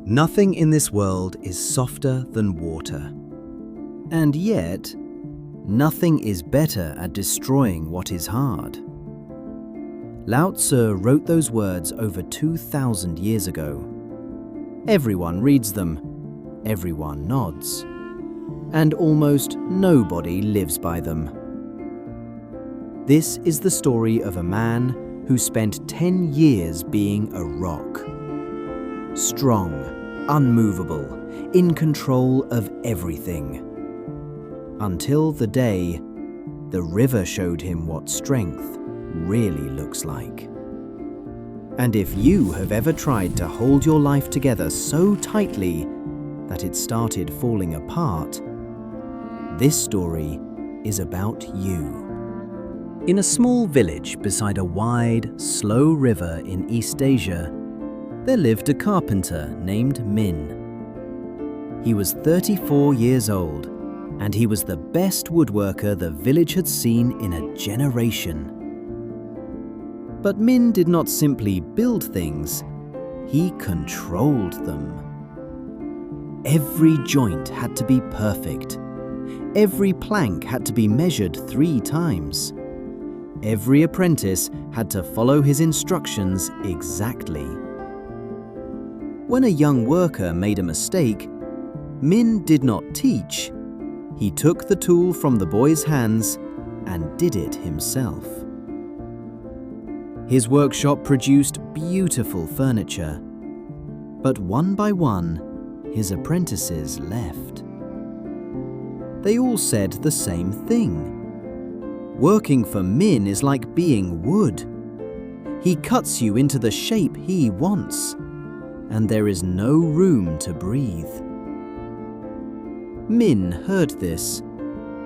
Nothing in this world is softer than water. And yet, nothing is better at destroying what is hard. Lao Tzu wrote those words over 2,000 years ago. Everyone reads them, everyone nods, and almost nobody lives by them. This is the story of a man who spent 10 years being a rock. Strong, unmovable, in control of everything. Until the day the river showed him what strength really looks like. And if you have ever tried to hold your life together so tightly that it started falling apart, this story is about you. In a small village beside a wide, slow river in East Asia, there lived a carpenter named Minh. He was 34 years old, and he was the best woodworker the village had seen in a generation. But Minh did not simply build things, he controlled them. Every joint had to be perfect. Every plank had to be measured 3 times. Every apprentice had to follow his instructions exactly. When a young worker made a mistake, Minh did not teach. He took the tool from the boy's hands and did it himself. His workshop produced beautiful furniture, but one by one, his apprentices left. They all said the same thing. Working for Minh is like being wood. He cuts you into the shape he wants, and there is no room to breathe. Minh heard this,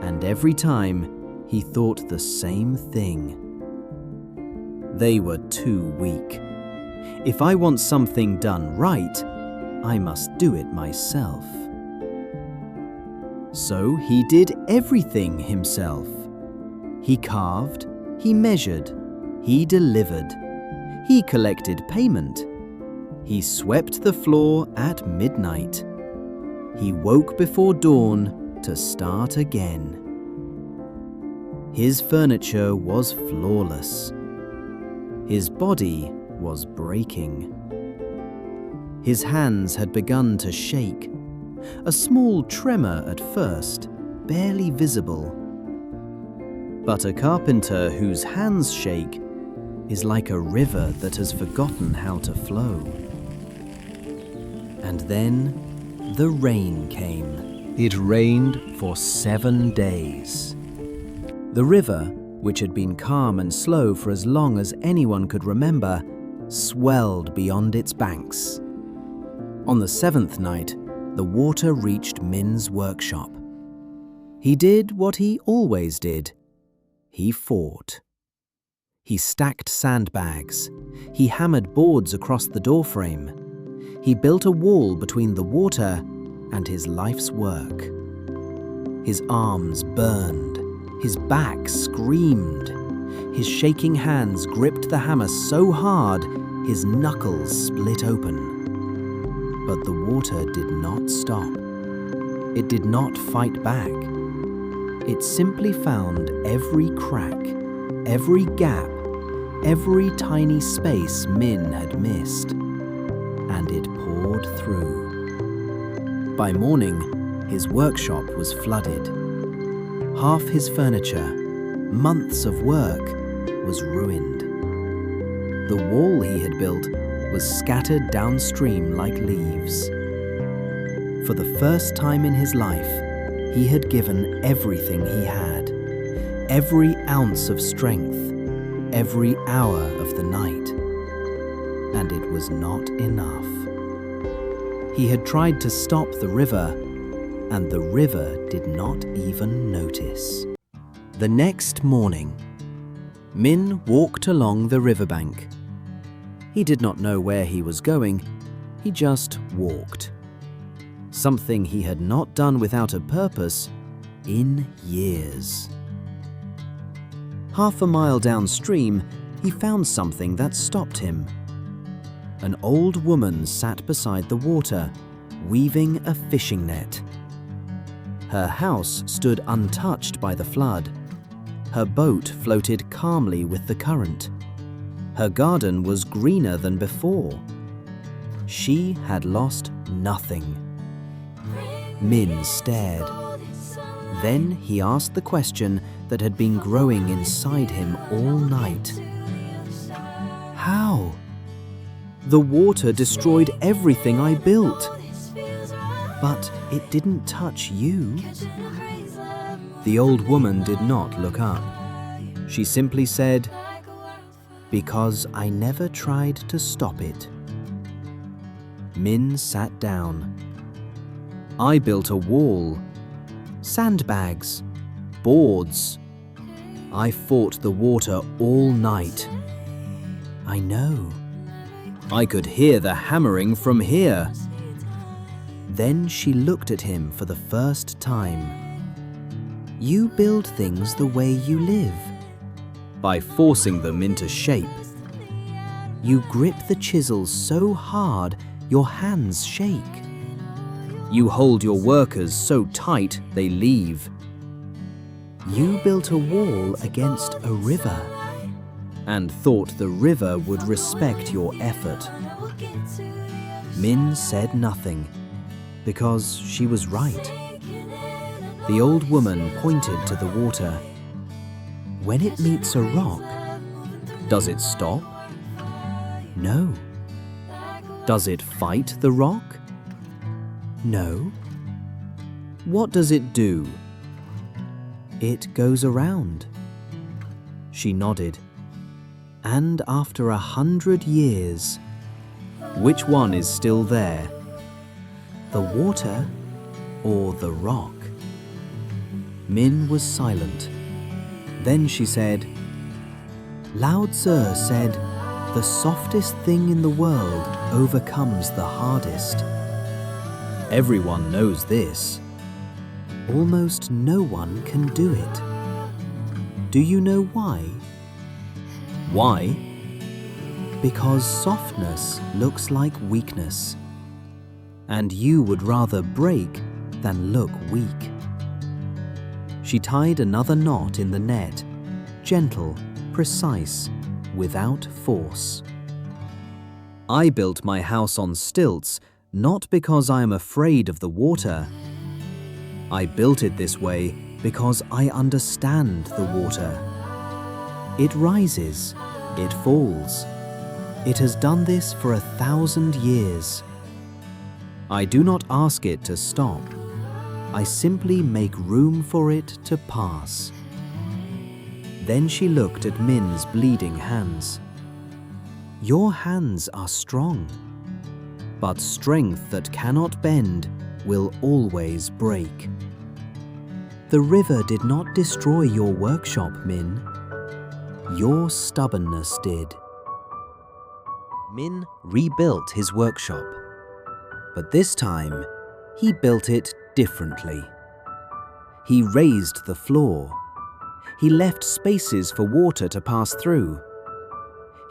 and every time he thought the same thing. They were too weak. If I want something done right, I must do it myself. So he did everything himself. He carved, he measured, he delivered, he collected payment, he swept the floor at midnight. He woke before dawn to start again. His furniture was flawless. His body was breaking. His hands had begun to shake, a small tremor at first, barely visible. But a carpenter whose hands shake is like a river that has forgotten how to flow. And then the rain came. It rained for 7 days. The river, which had been calm and slow for as long as anyone could remember, swelled beyond its banks. On the 7th night, the water reached Minh's workshop. He did what he always did. He fought. He stacked sandbags. He hammered boards across the doorframe. He built a wall between the water and his life's work. His arms burned. His back screamed. His shaking hands gripped the hammer so hard, his knuckles split open. But the water did not stop. It did not fight back. It simply found every crack, every gap, every tiny space Minh had missed, and it poured through. By morning, his workshop was flooded. Half his furniture, months of work, was ruined. The wall he had built was scattered downstream like leaves. For the first time in his life, he had given everything he had, every ounce of strength, every hour of the night, and it was not enough. He had tried to stop the river, and the river did not even notice. The next morning, Minh walked along the riverbank. He did not know where he was going, he just walked. Something he had not done without a purpose in years. Half a mile downstream, he found something that stopped him. an old woman sat beside the water, weaving a fishing net. Her house stood untouched by the flood. Her boat floated calmly with the current. Her garden was greener than before. She had lost nothing. Minh stared. Then he asked the question that had been growing inside him all night. How? The water destroyed everything I built. But it didn't touch you. The old woman did not look up. She simply said, "Because I never tried to stop it." Minh sat down. "I built a wall, sandbags, boards. I fought the water all night. I know. I could hear the hammering from here." Then she looked at him for the first time. "You build things the way you live, by forcing them into shape. You grip the chisels so hard your hands shake. You hold your workers so tight they leave. You built a wall against a river and thought the river would respect your effort." Minh said nothing, because she was right. The old woman pointed to the water. "When it meets a rock, does it stop? No. Does it fight the rock? No. What does it do? It goes around." She nodded. "And after 100 years, which one is still there? The water or the rock?" Minh was silent. Then she said, "Lao Tzu said, the softest thing in the world overcomes the hardest. Everyone knows this. Almost no one can do it. Do you know why? Why? Because softness looks like weakness, and you would rather break than look weak." She tied another knot in the net, gentle, precise, without force. "I built my house on stilts, not because I am afraid of the water. I built it this way because I understand the water. It rises, it falls. It has done this for 1,000 years. I do not ask it to stop. I simply make room for it to pass." Then she looked at Minh's bleeding hands. "Your hands are strong, but strength that cannot bend will always break. The river did not destroy your workshop, Minh. Your stubbornness did." Minh rebuilt his workshop, but this time he built it differently. He raised the floor. He left spaces for water to pass through.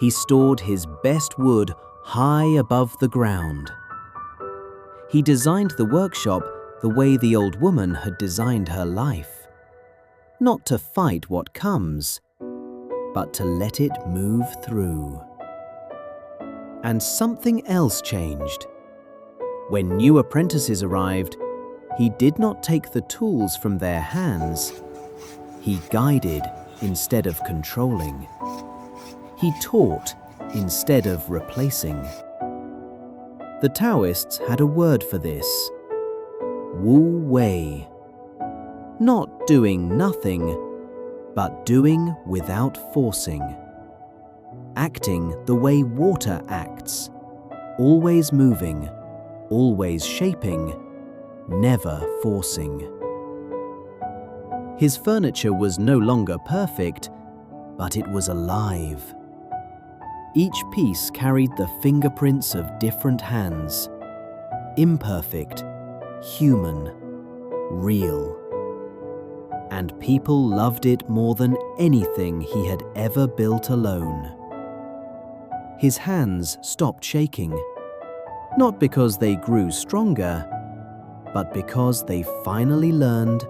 He stored his best wood high above the ground. He designed the workshop the way the old woman had designed her life, not to fight what comes, but to let it move through. And something else changed. When new apprentices arrived, he did not take the tools from their hands. He guided instead of controlling. He taught instead of replacing. The Taoists had a word for this: WuWei. Not doing nothing, but doing without forcing. Acting the way water acts, always moving, always shaping, never forcing. His furniture was no longer perfect, but it was alive. Each piece carried the fingerprints of different hands, imperfect, human, real. And people loved it more than anything he had ever built alone. his hands stopped shaking. Not because they grew stronger, but because they finally learned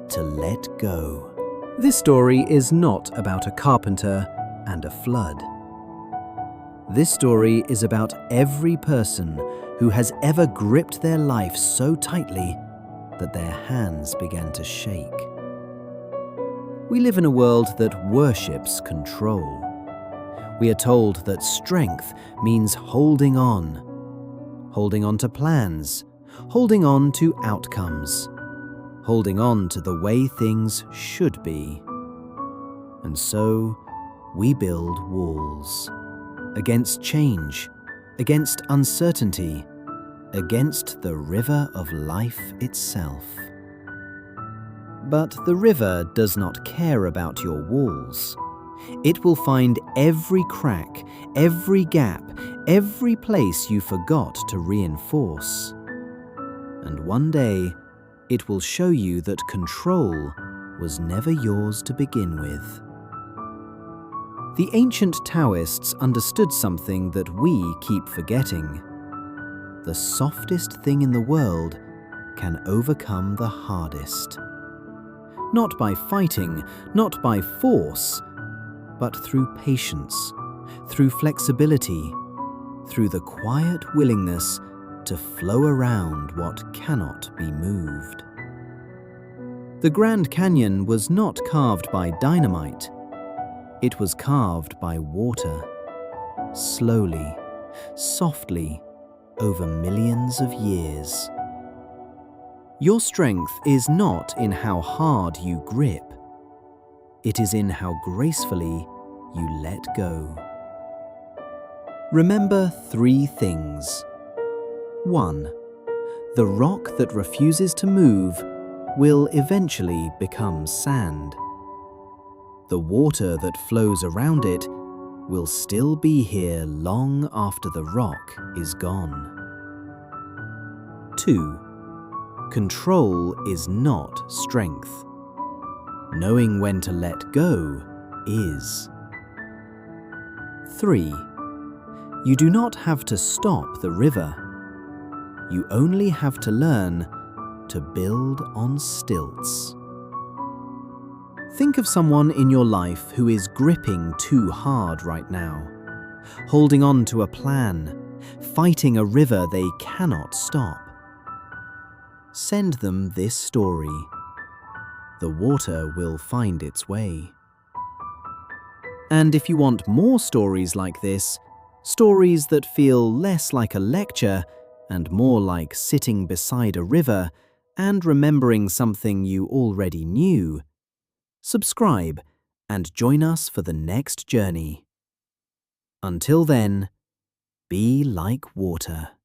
to let go. This story is not about a carpenter and a flood. This story is about every person who has ever gripped their life so tightly that their hands began to shake. We live in a world that worships control. We are told that strength means holding on to plans, holding on to outcomes, holding on to the way things should be. And so we build walls against change, against uncertainty, against the river of life itself. But the river does not care about your walls. It will find every crack, every gap, every place you forgot to reinforce. And one day, it will show you that control was never yours to begin with. The ancient Taoists understood something that we keep forgetting. The softest thing in the world can overcome the hardest. Not by fighting, not by force, but through patience, through flexibility, through the quiet willingness to flow around what cannot be moved. The Grand Canyon was not carved by dynamite. It was carved by water, slowly, softly, over millions of years. Your strength is not in how hard you grip. It is in how gracefully you let go. Remember 3 things. 1. The rock that refuses to move will eventually become sand. The water that flows around it will still be here long after the rock is gone. 2. Control is not strength. Knowing when to let go is. 3. You do not have to stop the river. You only have to learn to build on stilts. Think of someone in your life who is gripping too hard right now, holding on to a plan, fighting a river they cannot stop. Send them this story. The water will find its way. And if you want more stories like this, stories that feel less like a lecture and more like sitting beside a river and remembering something you already knew, subscribe and join us for the next journey. Until then, be like water.